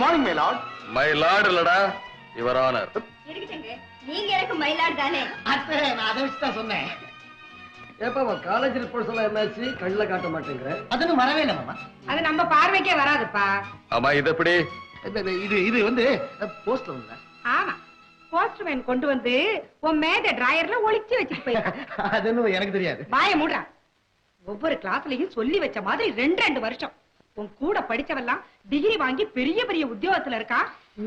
Morning my Lord. My Lord இல்லடா, your honour. இருக்கட்டுங்க, நீங்க எனக்கு மை லார்ட் தானே. அத்தை, நான் அதை வச்சு தான் சொன்னேன். ஏப்பா காலேஜ் ரிப்போர்ட்ஸ் எல்லாம் என்னாச்சு? கண்ணில் காட்ட மாட்டேங்கிற. அதுன்னு வரவே இல்லை மாமா. அது நம்ம பார்வைக்கே வராதுப்பா. ஆமா, இது எப்படி? இது வந்து போஸ்ட்ல வந்து. ஆமா, போஸ்ட்மேன் கொண்டு வந்து உன் மேத டிராயர்ல ஒளிச்சு வச்சுட்டு போய். அதுன்னு எனக்கு தெரியாது. வாய மூடுறா. ஒவ்வொரு கிளாஸ்லயும் சொல்லி வச்ச மாதிரி 2 வருஷம் உன் கூட படிச்சவெல்லாம் டிகிரி வாங்கி பெரிய பெரிய உத்தியோகத்துல இருக்கா.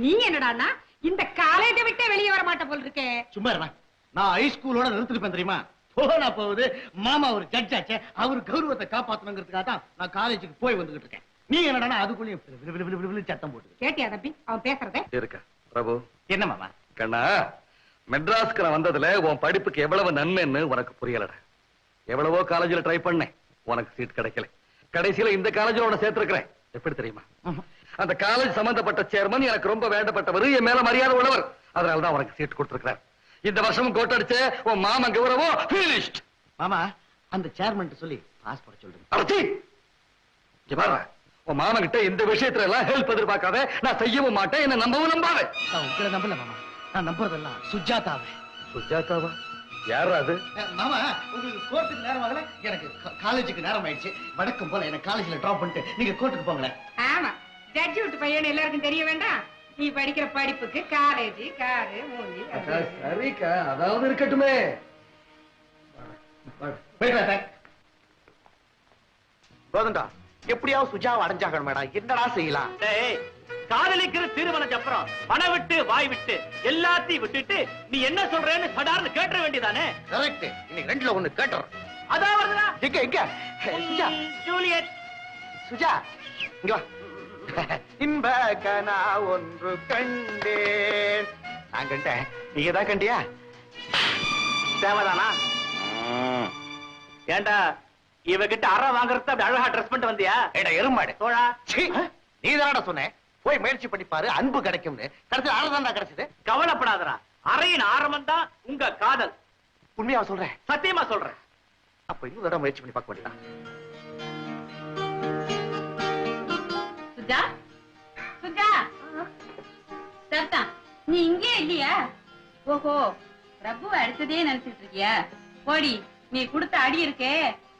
நீ என்னடான்னா இந்த காலேஜை விட்டே வெளியே வர மாட்ட போல் இருக்கே. சும்மா இருமா. நான் ஹை ஸ்கூலோட நிறுத்திருப்பேன் தெரியுமா? போனா போகுது. மாமா ஒரு ஜட்ஜ் ஆச்சு, அவர் கௌரவத்தை காப்பாத்தணுங்கிறதுக்காக தான் நான் காலேஜுக்கு போய் வந்துகிட்டு இருக்கேன். நீ என்னடா அதுக்குள்ளேயும் சத்தம் போட்டு கேட்டியா தம்பி அவன் பேசுறத? இருக்க பிரபு. என்ன மாமா? கண்ணா, மெட்ராஸ்க்கு நான் வந்ததுல உன் படிப்புக்கு எவ்வளவு நன்மைன்னு உனக்கு புரியலடா. எவ்வளவோ காலேஜ்ல ட்ரை பண்ணேன், உனக்கு சீட் கிடைக்கல. கடைசியில இந்த காலேஜ்ல உன்னை சேர்த்திருக்கிறேன். எப்படி தெரியுமா? அந்த காலேஜ் சம்பந்தப்பட்ட சேர்மன் எனக்கு ரொம்ப வேண்டப்பட்டவர், என் மேல மரியாதை உள்ளவர். அதனாலதான் உனக்கு சீட் கொடுத்திருக்கிறார். இந்த வருஷமும் கோட்டடிச்ச உன் மாமன் கௌரவம் finished. மாமா, அந்த சேர்மன் சொல்லி பாஸ் பண்ண சொல்றேன். அடச்சி, இங்க பாரு, உன் மாமன் கிட்ட இந்த விஷயத்துல எல்லாம் ஹெல்ப் எதிர்பார்க்காத. நான் செய்யவும் மாட்டேன், என்ன நம்பவும் நம்பாத. நான் உங்களை நம்பல மாமா, நான் நம்புறதெல்லாம் சுஜாதாவை. சுஜாதாவா? யாரா அது? மாமா, உங்களுக்கு கோர்ட்டுக்கு நேரம் ஆகல, எனக்கு காலேஜுக்கு நேரம் ஆயிடுச்சு. வடக்கம் போல என்ன காலேஜ்ல டிராப் பண்ணிட்டு நீங்க கோர்ட்டுக்கு போங்களேன். ஆமா, ஜட்ஜி விட்டு பையன் எல்லாருக்கும் தெரிய வேண்டாம். நீ படிக்கிற படிப்புக்கு காலேஜ் காரு மூஞ்சி. சரிக்கா, அதாவது இருக்கட்டுமே. கோதண்டா, எப்படியாவது சுஜாவை அடைஞ்சாகணும் மேடா. என்னடா செய்யலாம்? காதலிக்கிற திருமணம் அப்புறம் பணம் விட்டு வாய் விட்டு எல்லாத்தையும் விட்டுட்டு நீ என்ன சொல்றேன்னு சடார்னு கேட்ட வேண்டியதானே? கரெக்ட். இன்னைக்கு 2ல 1 கேட்டறோம். அதான் வருதுடா. எங்க சுஜா? ஜூலியட். சுஜா இங்க வா. இன்ப கனா ஒன்று கண்டேன். நான் கண்டேன், நீங்க தான் கண்டியா? தேவதானா? ஏண்டா இவகிட்ட அற வாங்குறது அப்படி அழகா ட்ரெஸ் பண்ணிட்டு வந்தியா? ஏடா எருமாடு தோழா, நீ தானடா சொன்ன போய் முயற்சி பண்ணி பாரு, அன்பு கிடைக்கும்னு. கடைசியில் அறதான்டா கிடைச்சது. கவலைப்படாதடா, அறையின் ஆரம்பம் தான் உங்க காதல். உண்மையா சொல்றேன்? சத்தியமா சொல்றேன். அப்ப இன்னும் தடவை முயற்சி பண்ணி பார்க்க வேண்டியதான். சுஜா, சுஜா, சத்தா, நீ இங்கே இல்லையா? ஓஹோ, பிரபுவை அடுத்ததே நினைச்சிட்டு இருக்கியா? போடி, நீ கொடுத்த அடி இருக்கே,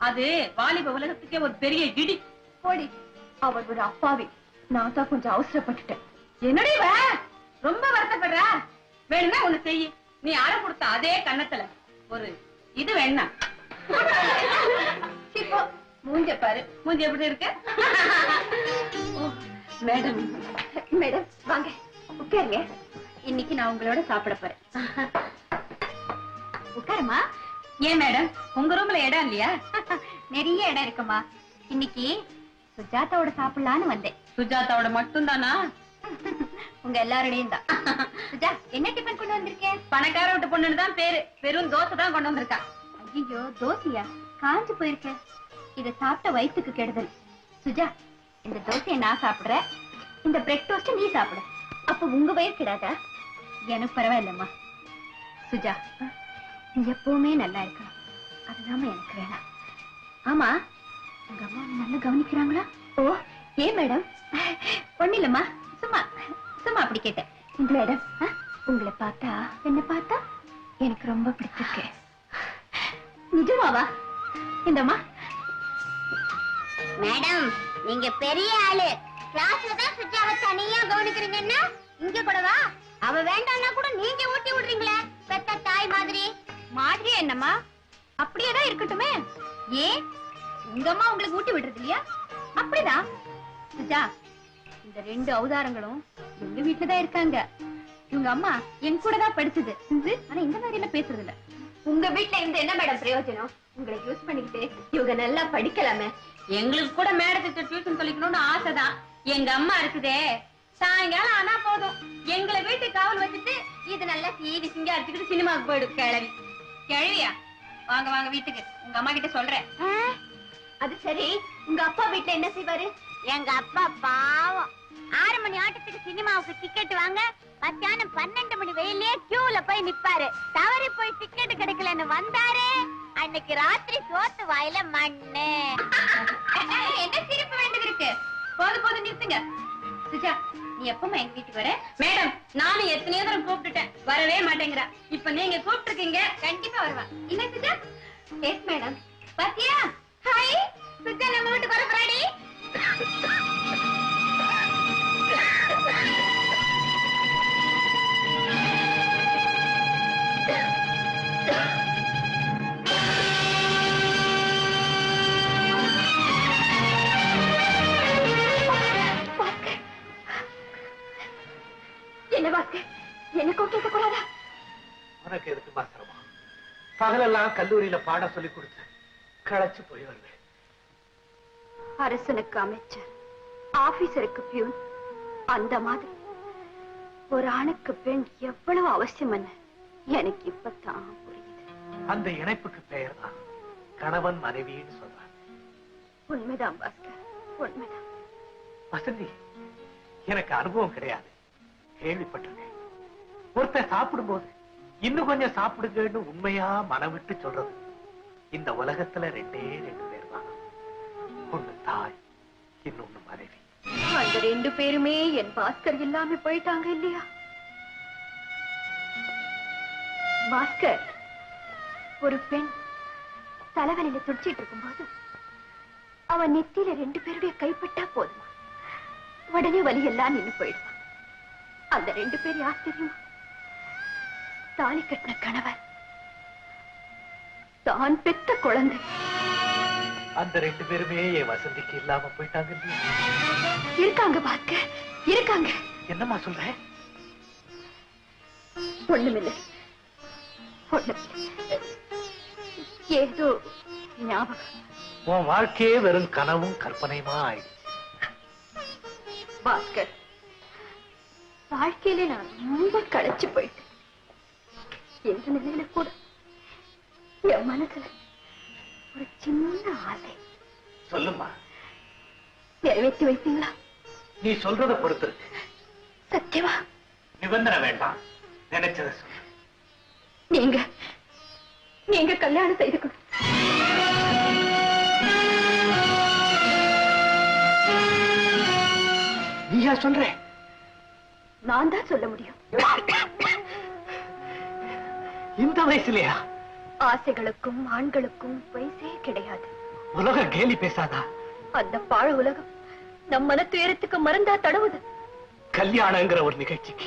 அது வாலிப உலகத்துக்கே ஒரு பெரிய இடி. போடி, அவர் ஒரு அப்பாவி. நான் தான் கொஞ்சம் அவசரப்பட்டுட்டேன். என்னடி ரொம்ப வருத்தப்படுற? வேணும்னா ஒண்ணு செய்யி, நீ அற கொடுத்த அதே கண்ணத்துல ஒரு இது வேணா. மூஞ்ச பாரு, மூஞ்ச எப்படி இருக்கு? மேடம், மேடம் வாங்க உட்காருங்க. இன்னைக்கு நான் உங்களோட சாப்பிட போறேன். உட்காருமா. ஏன் மேடம், உங்க ரூம்ல இடம் இல்லையா? நிறைய இடம் இருக்குமா. இன்னைக்கு சுஜாதாவோட சாப்பிடலான்னு வந்தேன். சுஜாதாவோட மட்டும் தானா? உங்க எல்லாரோடையும் தான். சுஜா, என்ன டிஃபன் கொண்டு வந்திருக்கேன்? பணக்கார விட்டு பொண்ணுன்னு தான் பேரு, வெறும் தோசை தான் கொண்டு வந்திருக்கா. ஐயோ, தோசையா? காஞ்சு போயிருக்கேன். இத சாப்பிட்ட வயிற்றுக்கு கெடுதல். சுஜா, இந்த தோசையை நான் சாப்பிடுறேன், இந்த பிரெட் டோஸ்ட் நீ சாப்பிடு. அப்ப உங்க வயிறு கிடாதா? எனக்கு பரவாயில்லம்மா. சுஜா, நீ எப்பவுமே நல்லா இருக்கணும், அதுதான் எனக்கு வேணாம். ஆமா, உங்க அம்மா நல்லா கவனிக்கிறாங்களா? ஓ, ஏன் மேடம்? ஒண்ணு இல்லம்மா, சும்மா சும்மா அப்படி கேட்டேன். இந்த மேடம், உங்களை பார்த்தா, என்ன பார்த்தா எனக்கு ரொம்ப பிடிச்சிருக்கு. நிஜமாவா? இந்தம்மா. மேடம், நீங்க பெரிய ஆளு. கிளாஸ்ல தான் சுஜாவை தனியா கவனிக்கிறீங்கன்னா இங்க கூடவா? அவ வேண்டாம்னா கூட நீங்க ஊட்டி விடுறீங்களே, பெத்த தாய் மாதிரி. மாதிரி என்னம்மா? அப்படியேதான் இருக்கட்டுமே. ஏன் உங்க அம்மா உங்களுக்கு ஊட்டி விடுறது இல்லையா? அப்படிதான். சுஜா, இந்த 2 அவதாரங்களும் எங்க வீட்டுலதான் இருக்காங்க. இவங்க அம்மா என் கூட தான் படிச்சது. ஆனா இந்த மாதிரி எல்லாம் பேசுறது இல்ல. உங்க வீட்டுல இருந்து என்ன மேடம் பிரயோஜனம்? உங்களை யூஸ் பண்ணிக்கிட்டு இவங்க நல்லா படிக்கலாமே. எங்களுக்கு கூட மேடத்திட்ட டியூஷன் சொல்லிக்கணும்னு ஆசைதான். எங்க அம்மா இருக்குதே, சாயங்காலம் ஆனா போதும் எங்களை வீட்டுக்கு காவல் வச்சுட்டு இது நல்லா சீவி சிங்க அடிச்சுக்கிட்டு சினிமாவுக்கு போயிடும். கிளவி கிழவியா? வாங்க வாங்க வீட்டுக்கு, உங்க அம்மா கிட்ட சொல்றேன். அது சரி, உங்க அப்பா வீட்டுல என்ன செய்வாரு? எங்க அப்பா பாவம் 6 மணி ஆட்டத்துக்கு சினிமாவுக்கு டிக்கெட் வாங்க மத்தியானம் 12 மணி வெயிலே கியூல போய் நிப்பாரு. தவறி போய் டிக்கெட் கிடைக்கலன்னு வந்தாரு, அன்னைக்கு ராத்திரி சோத்து வாயில மண்ணு. என்ன சிரிப்பு வேண்டியது இருக்கு? போது போது நிறுத்துங்க. சுஜா, நீ எப்பமா எங்க வீட்டுக்கு வர? மேடம், நானும் எத்தனையோ தடவை கூப்பிட்டுட்டேன், வரவே மாட்டேங்கிறா. இப்ப நீங்க கூப்பிட்டுருக்கீங்க, கண்டிப்பா வருவா. இல்ல சுஜா? Yes madam. பாத்தியா? ஹாய் சுஜா, நம்ம வீட்டுக்கு வர போறாடி. என்ன பாஸ்கர், என்ன கூப்பிட்டு கூடாதா? உனக்கு எதுக்கு மாத்திரமா? பகலெல்லாம் கல்லூரியில பாடம் சொல்லி கொடுத்து களைச்சு போய் வருவேன். அரசனுக்கு அமைச்சர், ஆபீசருக்கு பியூன், அந்த மாதிரி ஒரு ஆணுக்கு பெண் எவ்வளவு அவசியம் எனக்கு இப்பதான் புரியுது. அந்த இணைப்புக்கு பெயர் தான் கணவன் மனைவின்னு சொல்றாங்க. உண்மைதான் பாஸ்கர், உண்மைதான். வசந்தி, எனக்கு அனுபவம் கிடையாது, கேள்விப்பட்டிருக்கேன். ஒருத்தர் சாப்பிடும் போது இன்னும் கொஞ்சம் சாப்பிடுங்கன்னு உண்மையா மனம் விட்டு சொல்றது இந்த உலகத்துல ரெண்டே ரெண்டு பேர் தான். ஒண்ணு தாய், இன்னொன்னு மனைவி. அந்த ரெண்டு பேருமே என் பாஸ்கர் இல்லாம போயிட்டாங்க இல்லையா? பாஸ்கர், ஒரு பெண் தலைவலியில துடிச்சிட்டு இருக்கும் போது அவன் நெத்தியில ரெண்டு பேருடைய கைப்பட்டா போதுமா, உடனே வலி எல்லாம் நின்னு போயிடுவான். அந்த ரெண்டு பேர் யார் தெரியுமா? தாலி கட்டின கணவன், தான் பெத்த குழந்தை. அந்த ரெண்டு பேருமே என் வசந்திக்கு இல்லாம போயிட்டாங்க இல்லையா? இருக்காங்க பாஸ்கர், இருக்காங்க. என்னம்மா சொல்ற? ஒண்ணுமில்லை, ஒண்ணுமில்லை, ஏதோ ஞாபகம். உன் வாழ்க்கையே வெறும் கனவும் கற்பனையுமா ஆயிடுச்சு. பாஸ்கர், வாழ்க்கையில நான் ரொம்ப களைச்சு போயிட்டேன். எந்த நிலையில கூட என் மனசுல ஒரு சின்ன ஆசை. சொல்லுமா, நிறைவேற்றி வைப்பீங்களா? நீ சொல்றத பொறுத்து. சத்தியமா? நிபந்தனை வேண்டாம், நினைச்சத சொல்லு. நீங்க கல்யாணம் செய்துக்கணும். நீயா சொல்ற? நான் தான் சொல்ல முடியும். இந்த வயசுலயா? ஆசைகளுக்கும் ஆண்களுக்கும் வயசே கிடையாது. உலக கேலி பேசாதா? அந்த பாழ உலகம் நம் மன துயரத்துக்கு மருந்தா தடவுது. கல்யாணங்கிற ஒரு நிகழ்ச்சிக்கு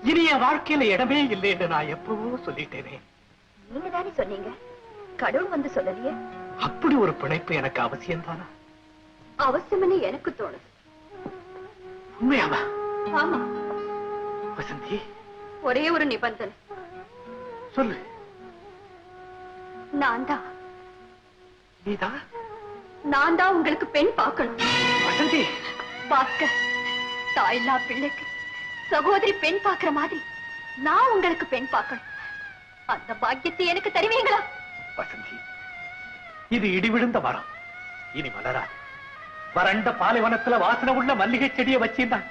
இனி என் வாழ்க்கையில இடமே இல்லைன்னு நான் எப்பவோ சொல்லிட்டேனே. நீங்க தானே சொன்னீங்க, கடவுள் வந்து சொல்லலையே. அப்படி ஒரு பிணைப்பு எனக்கு அவசியம் தானா? அவசியம்னு எனக்கு தோணுது. உண்மையாவா? ஆமா. வசந்தி, ஒரே ஒரு நிபந்தனை. சொல்லு. நான் தான் உங்களுக்கு பெண் பார்க்கணும். வசந்தி, பாஸ்கர், தாயில்லா பிள்ளைக்கு சகோதரி பெண் பார்க்கிற மாதிரி நான் உங்களுக்கு பெண் பார்க்கணும். அந்த பாக்கியத்தை எனக்கு தருவீங்களா? வசந்தி, இது இடிவிழுந்த மரம், இனி மலராது. வறண்ட பாலைவனத்துல வாசனை உள்ள மல்லிகை செடியை வச்சிருந்தான்,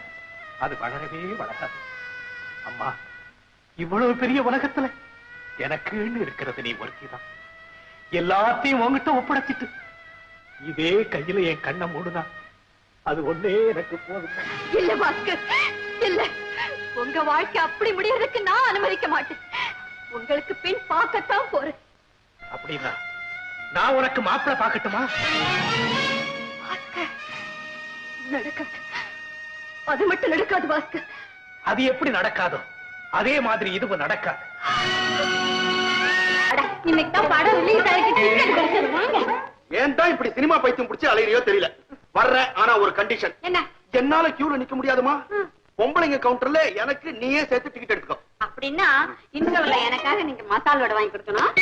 அது வளரவே வளராது. அம்மா, இவ்வளவு பெரிய உலகத்துல எனக்குன்னு இருக்கிறது நீ ஒருத்திதான். எல்லாத்தையும் உங்ககிட்ட ஒப்படைச்சிட்டு இதே கையில என் கண்ணை மூடுனா அது ஒன்னே எனக்கு போதும். இல்ல பாஸ்கர், இல்ல. உங்க வாழ்க்கை அப்படி முடியறதுக்கு நான் அனுமதிக்க மாட்டேன். உங்களுக்கு பெண் பார்க்கத்தான் போறேன். அப்படின்னா நான் உனக்கு மாப்பிள்ளை பார்க்கட்டுமா? பாஸ்கர், நடக்காது. அது மட்டும் நடக்காது பாஸ்கர். அது எப்படி நடக்காதோ அதே மாதிரி இதுவும் நடக்காது. இன்னைக்கு தான் படம் ரிலீஸ் ஆயிருக்கு. ஏன் தான் இப்படி சினிமா பைத்தியம் பிடிச்சி அலையறியோ தெரியல. வர்றேன், ஆனா ஒரு கண்டிஷன். என்ன? என்னால கியூல நிக்க முடியாதுமா? பொம்பளைங்க கவுண்டர்ல எனக்கு நீயே சேர்த்து டிக்கெட் எடுத்துக்கோ. அப்படின்னா இன்டர்வல்ல எனக்காக நீங்க மசால் வடை வாங்கி கொடுக்கணும்.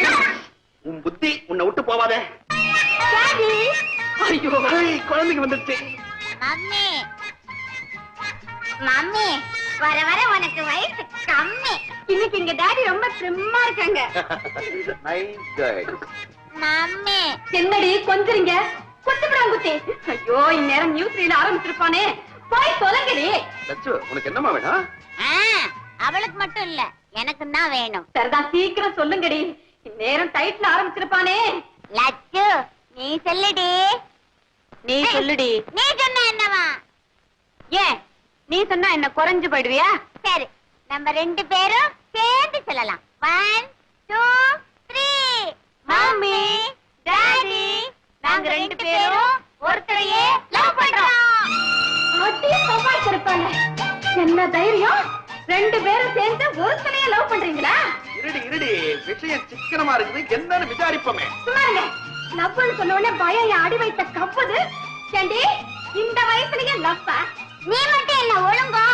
உன் புத்தி உன்னை விட்டு போவாதே. ஐயோ, குழந்தைங்க வந்துருச்சு. மம்மி மம்மி, வர வர உனக்கு வயசு கம்மி. இன்னைக்கு எங்க டாடி ரொம்ப ஸ்லிம்மா இருக்காங்க. Nice guy. மம்மி, என்னடி கொஞ்சறீங்க? குத்துறாங்குத்தி. ஐயோ, இந்நேரம் நியூஸ் ரீல் ஆரம்பிச்சிருப்பானே. போய் தொலைங்கடி. லட்சு, உனக்கு என்னமா வேணும்? அவளுக்கு மட்டும் இல்ல, எனக்கு தான் வேணும். சரிதான், சீக்கிரம் சொல்லுங்கடி. இந்நேரம் டைட்டில் ஆரம்பிச்சிருப்பானே. லட்சு, நீ சொல்லுடி. நீ சொல்லுடி. நீ சொன்ன என்னவா? ஏன் நீ சொன்னா என்ன குறைஞ்சு போயிடுவியா? சரி, நம்ம 2 பேரும் சேர்ந்து சொல்லலாம். 1 2 3. மம்மி, டாடி, நாங்க 2 பேரும் ஒருத்தரையே லவ் பண்றோம். அப்படியே சமாளிச்சிருப்பாங்க. என்ன தைரியம்? 2 பேரும் சேர்ந்து ஒருத்தரையே லவ் பண்றீங்களா? இருடி விஷயம் சிக்கனமா இருக்குது, என்னன்னு விசாரிப்போமே. சும்மாருங்க. லவ்னு சொன்ன உடனே பயம் என் அடி வைத்த கப்புது. ஏண்டி, இந்த வயசுலயே லவ்வா? நீ மட்டும் என்ன ஒழுங்கோ?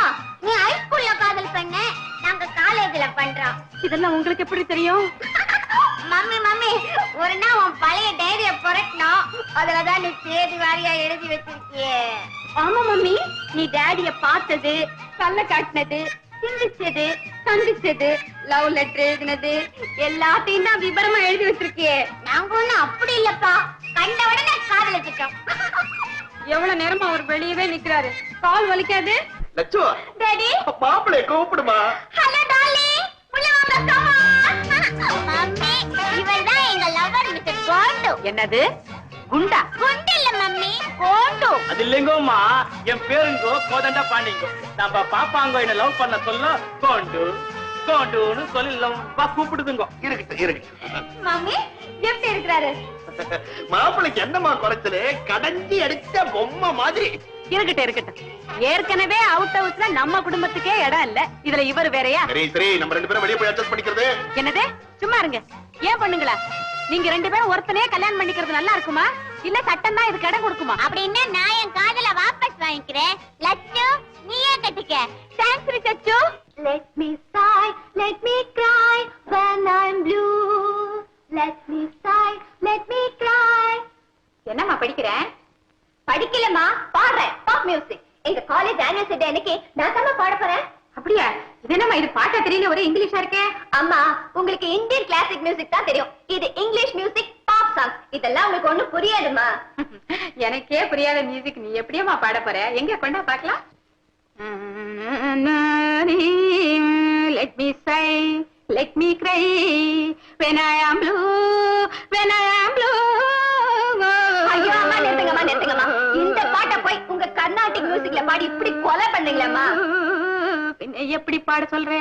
நீ ஹைஸ்கூல்ல காதல் பண்ண, நாங்க காலேஜ்ல பண்றோம். இதெல்லாம் உங்களுக்கு எப்படி தெரியும்? மம்மி ஒரு நாள் உன் பழைய டைரிய புரட்டணும், அதுலதான் நீ தேதி வாரியா எழுதி வச்சிருக்கியே. ஆமா மம்மி, நீ டாடிய பார்த்தது, கல்ல காட்டினது, சிந்திச்சது, சந்திச்சது, லவ் லெட்டர் எழுதினது எல்லாத்தையும் தான் விபரமா எழுதி வச்சிருக்கியே. நாங்க ஒண்ணும் அப்படி இல்லப்பா, கண்ட உடனே காதலிச்சிட்டோம். எவ்வளவு நேரமா அவர் வெளியவே நிக்கிறாரு, கால் வலிக்காது? லட்சு, டாடி, மாப்பிளைய கூப்பிடுமா. ஹலோ டார்லிங், உள்ள வாங்க. மம்மி, இவள்தான் எங்க லவர் மிஸ்டர் கோண்டு. என்னது குண்டா? குண்டு இல்ல மம்மி, கோண்டு. அது இல்லைங்கோம்மா, என் பேருங்கோ கோதண்டா பாண்டிங்கோ. நம்ம பாப்பாங்கோ என்ன லவ் பண்ண சொல்ல கோண்டு கோண்டுன்னு சொல்லி லவ்வா கூப்பிடுதுங்கோ. இருக்கட்டும். மம்மி எப்படி இருக்கிறாரு? மாப்பிளைக்கு என்னமா குறைச்சலு, கடைஞ்சி அடிச்ச பொம்மை மாதிரி. இருக்கட்டும். ஏற்கனவே அவுட் ஹவுஸ்ல நம்ம குடும்பத்துக்கே இடம் இல்ல, இதுல இவர் வேறயா? சரி, நம்ம 2 பேரும் வெளியே போய் அட்ஜஸ்ட் பண்ணிக்கிறது. என்னது? சும்மா இருங்க. ஏன் பண்ணுங்களா? நீங்க 2 பேரும் ஒருத்தனே கல்யாணம் பண்ணிக்கிறது நல்லா இருக்குமா, இல்ல சட்டம் தான் இதுக்கு இடம் கொடுக்குமா? அப்படின்னா நான் என் காதல வாபஸ் வாங்கிக்கிறேன். லட்சு, நீயே கட்டிக்க. Thanks ரிச்சச்சு. Let me sigh, let me cry when I'm blue. Let me sigh, let me cry. என்னம்மா படிக்கிறேன்? படிக்கலமா, பாடுறேன். Pop music. எங்க காலேஜ் ஆனுவல் டே அன்னைக்கு நான் தான் பாட போறேன். அப்படியா? இது என்னம்மா, இது பாட்டா தெரியல, ஒரே இங்கிலீஷா இருக்கே. அம்மா, உங்களுக்கு இந்தியன் கிளாசிக் மியூசிக் தான் தெரியும், இது இங்கிலீஷ் மியூசிக், பாப் சாங். இதெல்லாம் உங்களுக்கு ஒண்ணும் புரியாதுமா. எனக்கே புரியாத மியூசிக் நீ எப்படியம்மா பாட போற? எங்க கொண்டா பார்க்கலாம். Let me sigh, let me cry when I am blue, when I am blue. ஐயோ அம்மா, நிறுத்துங்கம்மா. இந்த பாட்டை போய் உங்க கர்நாடிக் மியூசிக்ல பாடி இப்படி கொலை பண்ணீங்களேம்மா. பின்ன எப்படி பாட சொல்ற?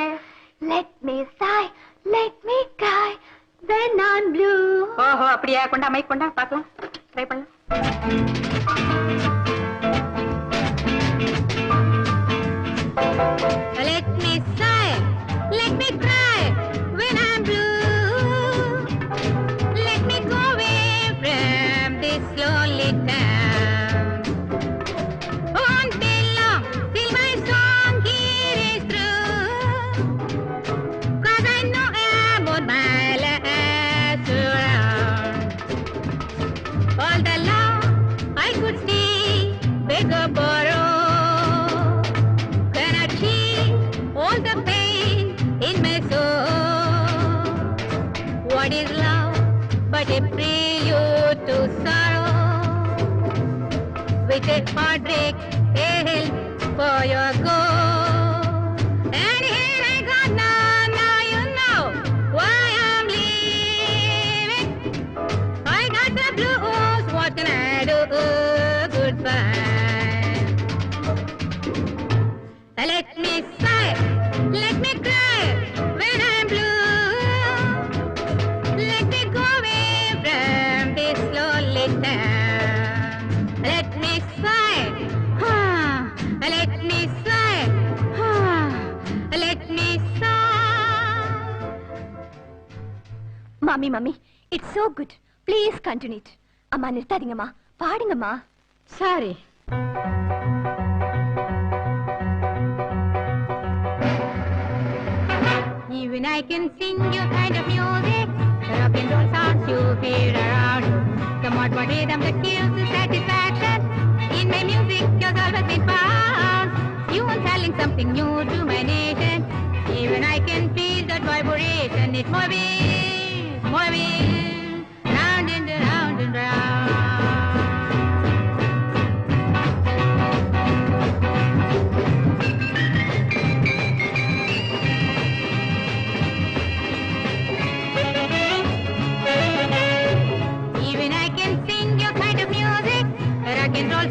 Let me sigh, let me cry when I'm blue. ஓஹோ, அப்படியா? கொண்டா மைக் கொண்டா பார்க்கலாம், ட்ரை பண்ணலாம். Let me sigh, let me cry when I'm blue. Let me go away from this lonely town. Won't be long till my song here is through. 'Cause I know about my last round. All the love I could see, beg or borrow. All the pain in my soul. What is love but a prelude to sorrow? With a heartbreak, a help for your goal. And here I got now you know why I'm leaving. I got the blues, what can I do? Goodbye. Let me sigh, let me cry when I'm blue. Let me go away from this lonely town. Let me sigh, let me sigh, let me sigh. Mommy, it's so good. Please continue it. Amma, nirthadingamma. Paadungamma. Sorry. Even I can sing your kind of music, the rock and roll sounds you hear around you. The modern rhythm that gives you satisfaction. In my music, you've always been found. You are telling something new to my nation. Even I can feel that vibration. It's moving, round and round and round.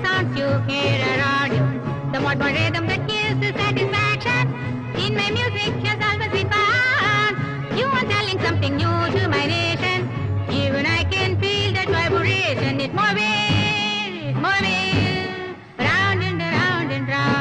Sounds you hear around you, the modern rhythm that gives In my music has always been fun. You are telling something new to my nation. Even I can feel that vibration. It's moving, round and round and round.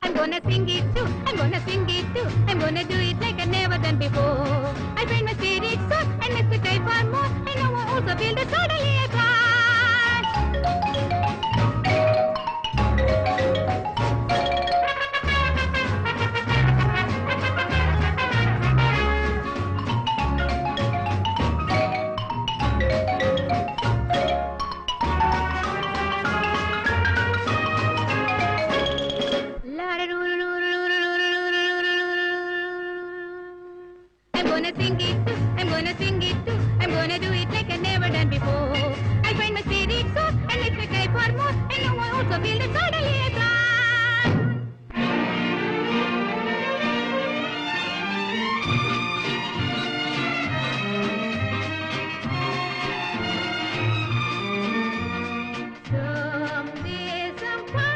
I'm gonna sing it too, I'm gonna sing it too. I'm gonna do it like I've never done before. I find my spirit so, and let's try for more. I know I also feel the totally I'm gonna sing it too, I'm gonna sing it too. I'm gonna do it like I've never done before. I find my spirit so, and let's try for more. I know I also feel the totally someday, sometime,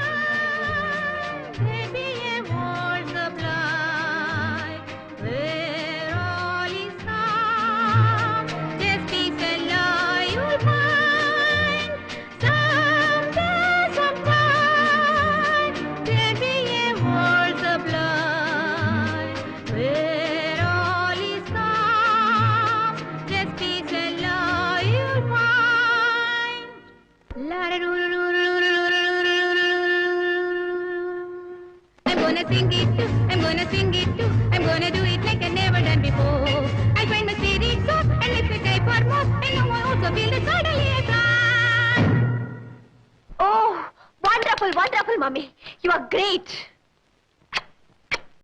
there'll be a world sublime where all is calm, just peace and love you'll find. Someday, sometime, there'll be a world sublime where all is calm, just peace and love you'll find. I'm gonna sing it too, I'm gonna sing it too. I'm gonna do it like I've never done before. I find my spirit so, and let's try for more. I know I also feel the totally fun. Oh, wonderful, wonderful, Mummy. You are great.